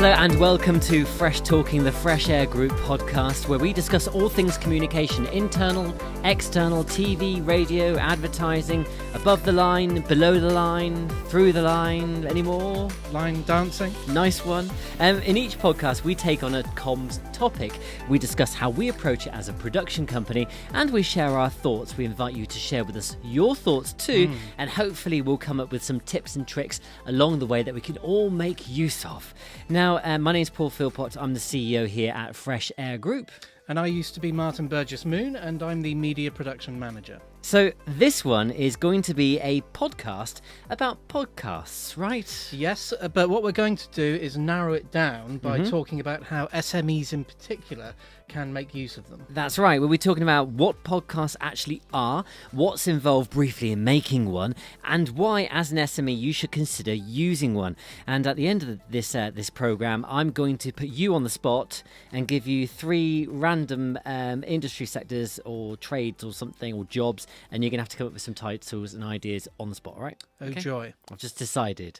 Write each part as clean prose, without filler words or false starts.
Hello and welcome to Fresh Talking, the Fresh Air Group podcast, where we discuss all things communication, internal, external, TV, radio, advertising, above the line, below the line, through the line, any more? Line dancing. Nice one. In each podcast, we take on a comms topic. We discuss how we approach it as a production company, and we share our thoughts. We invite you to share with us your thoughts too, and hopefully we'll come up with some tips and tricks along the way that we can all make use of. Now, my name's Paul Philpott. I'm the CEO here at Fresh Air Group. And I used to be Martin Burgess-Moon, and I'm the media production manager. So this one is going to be a podcast about podcasts, right? Yes, but what we're going to do is narrow it down by talking about how SMEs in particular can make use of them. That's right. We'll be talking about what podcasts actually are, what's involved briefly in making one, and why, as an SME, you should consider using one. And at the end of this program, I'm going to put you on the spot and give you three random industry sectors or trades or something or jobs, and you're going to have to come up with some titles and ideas on the spot, all right? Oh, okay. Joy. I've just decided.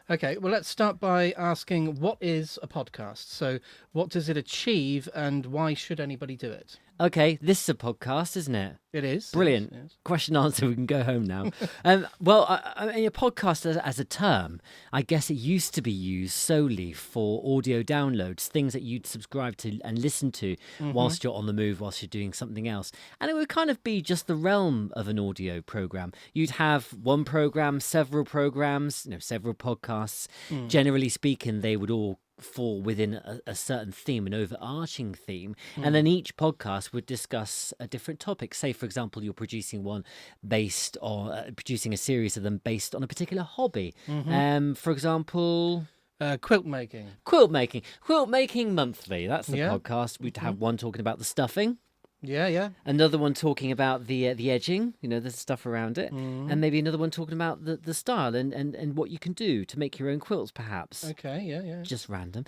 Okay, well, let's start by asking, what is a podcast? So what does it achieve, and why should anybody do it? Okay, this is a podcast, isn't it? It is. Brilliant. Yes. Question answer, we can go home now. Well, I mean, a podcast as a term, I guess it used to be used solely for audio downloads, things that you'd subscribe to and listen to whilst you're on the move, whilst you're doing something else. And it would kind of be just the realm of an audio program. You'd have one program, several programs, several podcasts. Generally speaking, they would all fall within a certain theme, an overarching theme, and then each podcast would discuss a different topic. Say, for example, you're producing one based on producing a series of them based on a particular hobby. For example, quilt making. Quilt making monthly. That's the podcast. We'd have one talking about the stuffing. Yeah. Another one talking about the edging, the stuff around it, and maybe another one talking about the style and what you can do to make your own quilts, perhaps. Okay, yeah. Just random.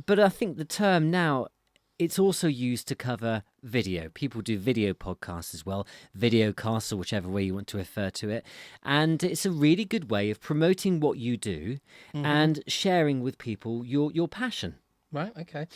But I think the term now, it's also used to cover video. People do video podcasts as well, video casts, or whichever way you want to refer to it. And it's a really good way of promoting what you do and sharing with people your passion. Right, okay.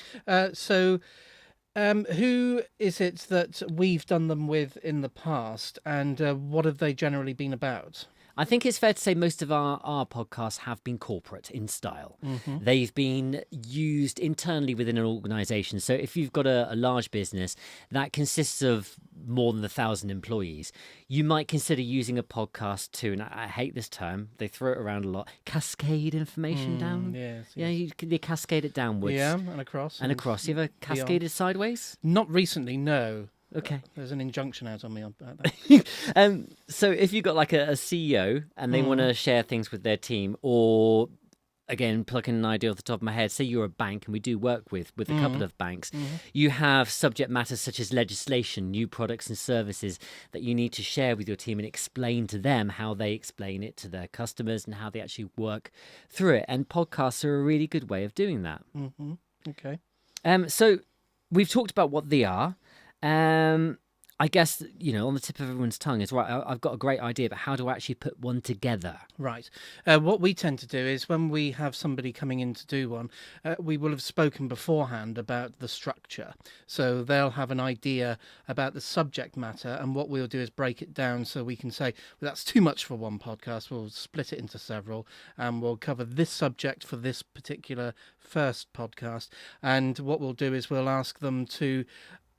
Who is it that we've done them with in the past, and what have they generally been about? I think it's fair to say most of our podcasts have been corporate in style. They've been used internally within an organisation. So if you've got a large business that consists of more than 1,000 employees, you might consider using a podcast to, and I hate this term, they throw it around a lot, cascade information down. Yes. Yeah, you cascade it downwards. Yeah, and across. And across. You ever cascaded sideways? Not recently, no. Okay. There's an injunction out on me about that. So if you've got like a CEO and they want to share things with their team, or again, plucking an idea off the top of my head, say you're a bank, and we do work with a couple of banks, you have subject matters such as legislation, new products and services that you need to share with your team and explain to them how they explain it to their customers and how they actually work through it. And podcasts are a really good way of doing that. Okay. So we've talked about what they are. I guess, on the tip of everyone's tongue is, right, I've got a great idea, but how do I actually put one together? Right. What we tend to do is when we have somebody coming in to do one, we will have spoken beforehand about the structure. So they'll have an idea about the subject matter, and what we'll do is break it down so we can say, well, that's too much for one podcast. We'll split it into several, and we'll cover this subject for this particular first podcast. And what we'll do is we'll ask them to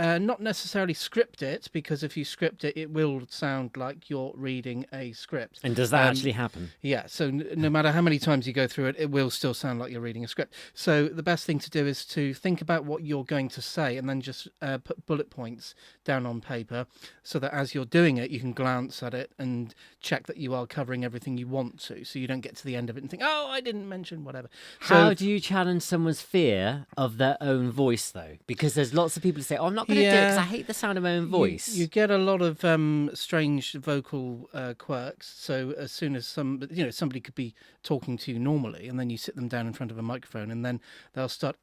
not necessarily script it, because if you script it, it will sound like you're reading a script. And does that actually happen? Yeah, so no matter how many times you go through it, it will still sound like you're reading a script. So the best thing to do is to think about what you're going to say, and then just put bullet points down on paper, so that as you're doing it, you can glance at it and check that you are covering everything you want to, so you don't get to the end of it and think, oh, I didn't mention whatever. How do you challenge someone's fear of their own voice, though? Because there's lots of people who say, oh, I'm not going to do it because I hate the sound of my own voice. You get a lot of strange vocal quirks. So as soon as somebody could be talking to you normally, and then you sit them down in front of a microphone, and then they'll start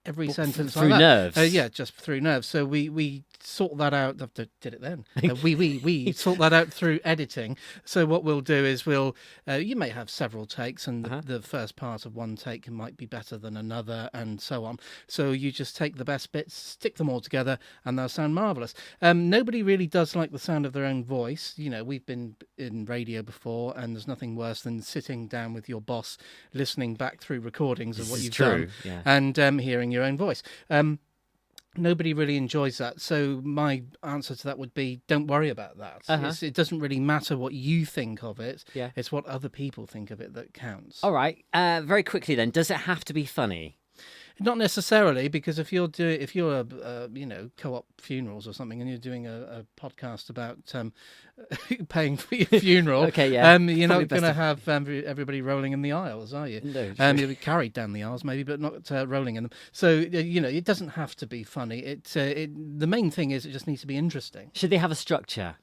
every sentence through like that. nerves. Yeah, just through nerves. So we sort that out. Did it then. We sort that out through editing. So what we'll do is you may have several takes, and the first part of one take might be better than another, and so on. So you just take the best bits, stick them all together, and they'll sound marvelous. Nobody really does like the sound of their own voice. We've been in radio before, and there's nothing worse than sitting down with your boss, listening back through recordings of what you've done, and hearing your own voice. Nobody really enjoys that. So my answer to that would be, don't worry about that. It doesn't really matter what you think of it. Yeah. It's what other people think of it that counts. All right. Very quickly then, does it have to be funny? Not necessarily, because if you're co-op funerals or something, and you're doing a podcast about paying for your funeral, you're not going to have everybody rolling in the aisles, are you? No. You'll be carried down the aisles, maybe, but not rolling in them. So it doesn't have to be funny. The main thing is it just needs to be interesting. Should they have a structure?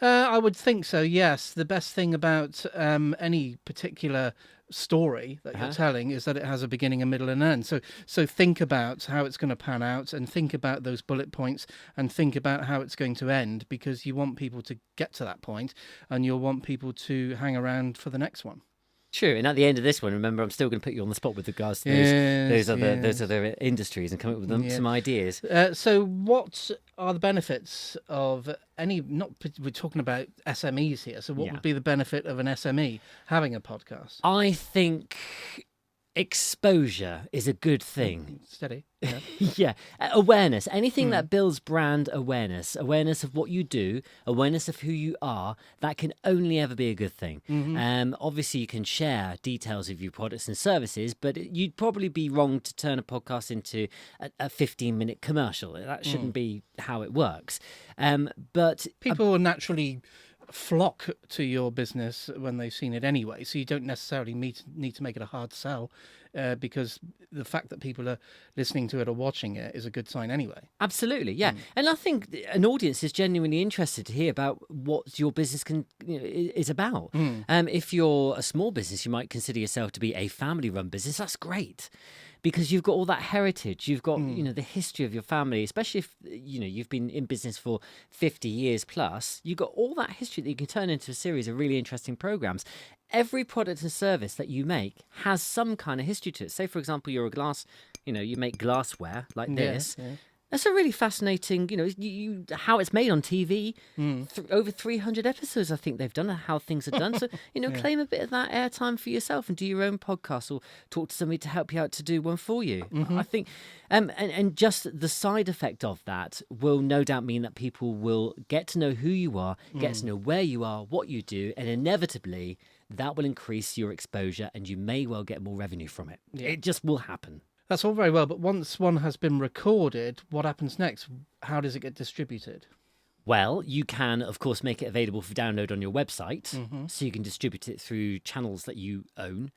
I would think so. Yes. The best thing about any particular story that you're telling is that it has a beginning, a middle, and end. So think about how it's going to pan out, and think about those bullet points, and think about how it's going to end, because you want people to get to that point, and you'll want people to hang around for the next one. True, and at the end of this one, remember, I'm still going to put you on the spot with regards to those other industries, and come up with some ideas. So, what are the benefits of any? We're talking about SMEs here. So, what would be the benefit of an SME having a podcast? I think exposure is a good thing. Steady. Yeah. Awareness. Anything that builds brand awareness of what you do, awareness of who you are, that can only ever be a good thing. Obviously, you can share details of your products and services, but you'd probably be wrong to turn a podcast into a 15-minute commercial. That shouldn't be how it works. But people will naturally flock to your business when they've seen it anyway, so you don't necessarily need to make it a hard sell, because the fact that people are listening to it or watching it is a good sign anyway. Absolutely, yeah. And I think an audience is genuinely interested to hear about what your business is about. If you're a small business, you might consider yourself to be a family-run business. That's great, because you've got all that heritage, you've got the history of your family, especially if you've been in business for 50 years plus. You've got all that history that you can turn into a series of really interesting programs. Every product and service that you make has some kind of history to it. Say, for example, you're a glass, you make glassware like this. Yeah. That's a really fascinating, how it's made on TV. Over 300 episodes, I think they've done, how things are done. So, claim a bit of that airtime for yourself and do your own podcast, or talk to somebody to help you out to do one for you. I think, and just the side effect of that will no doubt mean that people will get to know who you are, get to know where you are, what you do, and inevitably that will increase your exposure, and you may well get more revenue from it. Yeah. It just will happen. That's all very well, but once one has been recorded, what happens next? How does it get distributed? Well, you can, of course, make it available for download on your website, so you can distribute it through channels that you own.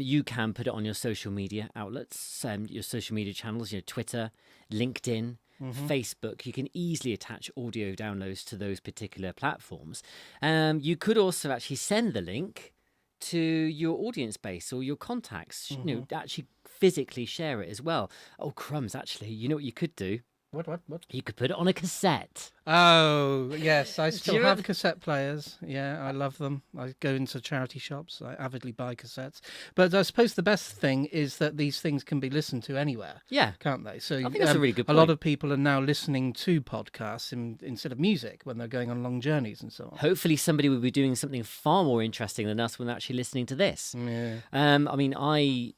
You can put it on your social media outlets, your social media channels, Twitter, LinkedIn, Facebook. You can easily attach audio downloads to those particular platforms. You could also actually send the link to your audience base or your contacts, actually physically share it as well. Oh, crumbs, actually, you know what you could do? What? You could put it on a cassette. Oh, yes, I still have cassette players. Yeah, I love them. I go into charity shops. I avidly buy cassettes. But I suppose the best thing is that these things can be listened to anywhere. Yeah. Can't they? So I think that's a really good point. A lot of people are now listening to podcasts instead of music when they're going on long journeys and so on. Hopefully somebody will be doing something far more interesting than us when they're actually listening to this. Yeah. I mean, I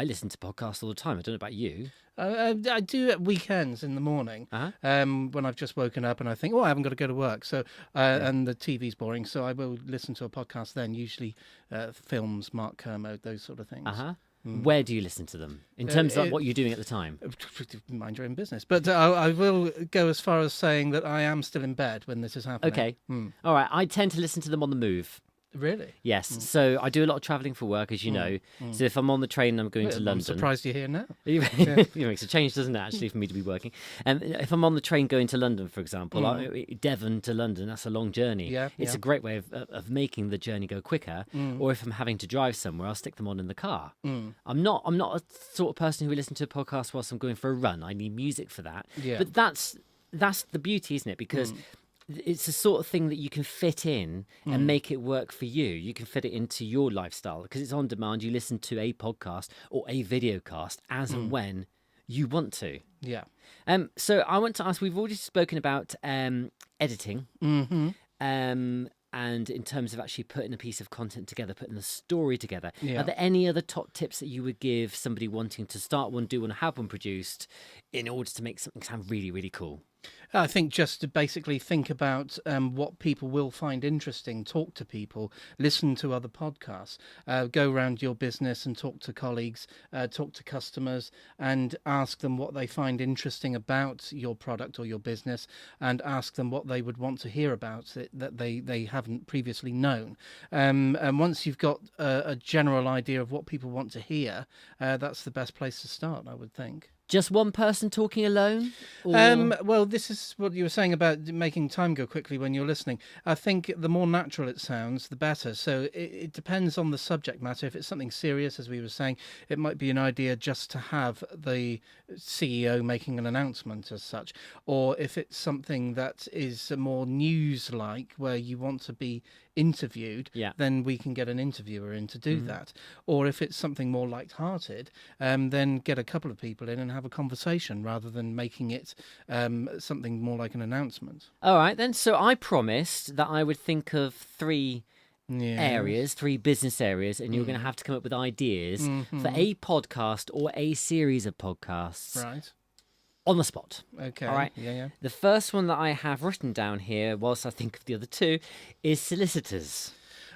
listen to podcasts all the time. I don't know about you. I do at weekends in the morning, when I've just woken up and I think, I haven't got to go to work. So, and the TV's boring, so I will listen to a podcast then, usually films, Mark Kermode, those sort of things. Where do you listen to them? In terms of what you're doing at the time? Mind your own business. But I will go as far as saying that I am still in bed when this is happening. Okay. All right. I tend to listen to them on the move. Really? Yes. So I do a lot of travelling for work, as you know. So if I'm on the train and I'm going to I'm London... surprised you're here now. It makes a change, doesn't it, actually, for me to be working. And if I'm on the train going to London, for example, Devon to London, that's a long journey. Yeah, It's a great way of making the journey go quicker. Or if I'm having to drive somewhere, I'll stick them on in the car. I'm not a sort of person who will listen to a podcast whilst I'm going for a run. I need music for that. Yeah. But that's the beauty, isn't it? Because it's the sort of thing that you can fit in and make it work for you. You can fit it into your lifestyle because it's on demand. You listen to a podcast or a video cast as and when you want to. Yeah. So I want to ask, we've already spoken about editing. And in terms of actually putting a piece of content together, putting the story together. Yeah. Are there any other top tips that you would give somebody wanting to start one, do one, have one produced in order to make something sound really, really cool? I think just to basically think about what people will find interesting, talk to people, listen to other podcasts, go around your business and talk to colleagues, talk to customers and ask them what they find interesting about your product or your business and ask them what they would want to hear about it that they haven't previously known. And once you've got a general idea of what people want to hear, that's the best place to start, I would think. Just one person talking alone? Or... Well, this is what you were saying about making time go quickly when you're listening. I think the more natural it sounds, the better. So it depends on the subject matter. If it's something serious, as we were saying, it might be an idea just to have the CEO making an announcement as such. Or if it's something that is more news-like, where you want to be interviewed, then we can get an interviewer in to do that. Or if it's something more light-hearted, then get a couple of people in and have a conversation rather than making it something more like an announcement. All right, then. So I promised that I would think of three areas, 3 business areas, and you're going to have to come up with ideas for a podcast or a series of podcasts. Right. On the spot. Okay. All right. Yeah. The first one that I have written down here, whilst I think of the other 2, is solicitors.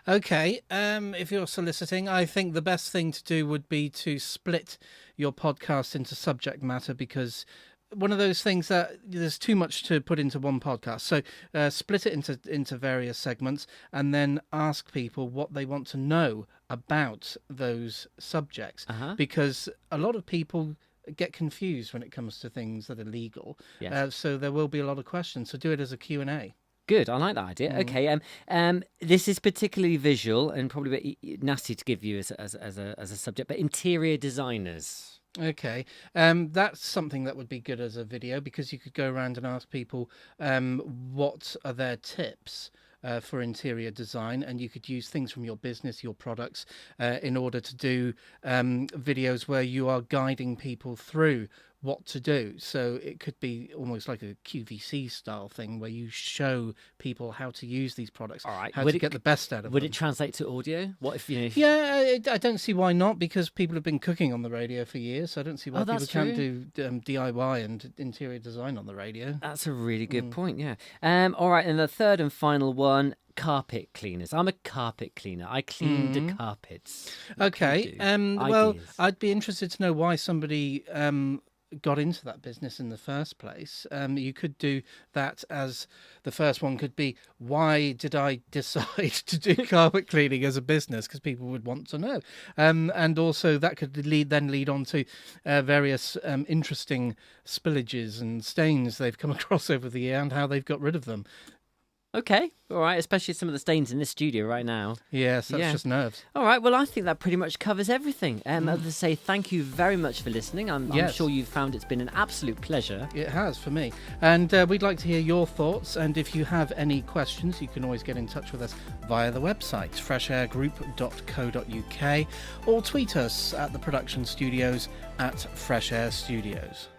Okay. If you're soliciting, I think the best thing to do would be to split your podcast into subject matter, because one of those things that there's too much to put into one podcast. So split it into various segments and then ask people what they want to know about those subjects. Because a lot of people get confused when it comes to things that are legal. Yes. So there will be a lot of questions. So do it as a Q&A. Good, I like that idea. Okay, this is particularly visual and probably a bit nasty to give you as a subject, but interior designers. Okay, that's something that would be good as a video, because you could go around and ask people what are their tips for interior design, and you could use things from your business, your products, in order to do videos where you are guiding people through what to do. So it could be almost like a QVC style thing where you show people how to use these products, All right. how to get the best out of them. Would it translate to audio? What if, Yeah, I don't see why not, because people have been cooking on the radio for years, so I don't see why people can't do DIY and interior design on the radio. That's a really good point, yeah. All right, and the third and final one, carpet cleaners. I'm a carpet cleaner. I clean the carpets. Okay, well, I'd be interested to know why somebody got into that business in the first place. You could do that as the first one could be, why did I decide to do carpet cleaning as a business? Because people would want to know. And also that could lead on to various interesting spillages and stains they've come across over the year and how they've got rid of them. Okay, all right, especially some of the stains in this studio right now. Yes, that's just nerves. All right, well, I think that pretty much covers everything. As I say, thank you very much for listening. I'm sure you've found it's been an absolute pleasure. It has for me. And we'd like to hear your thoughts. And if you have any questions, you can always get in touch with us via the website, freshairgroup.co.uk, or tweet us at the production studios at Fresh Air Studios.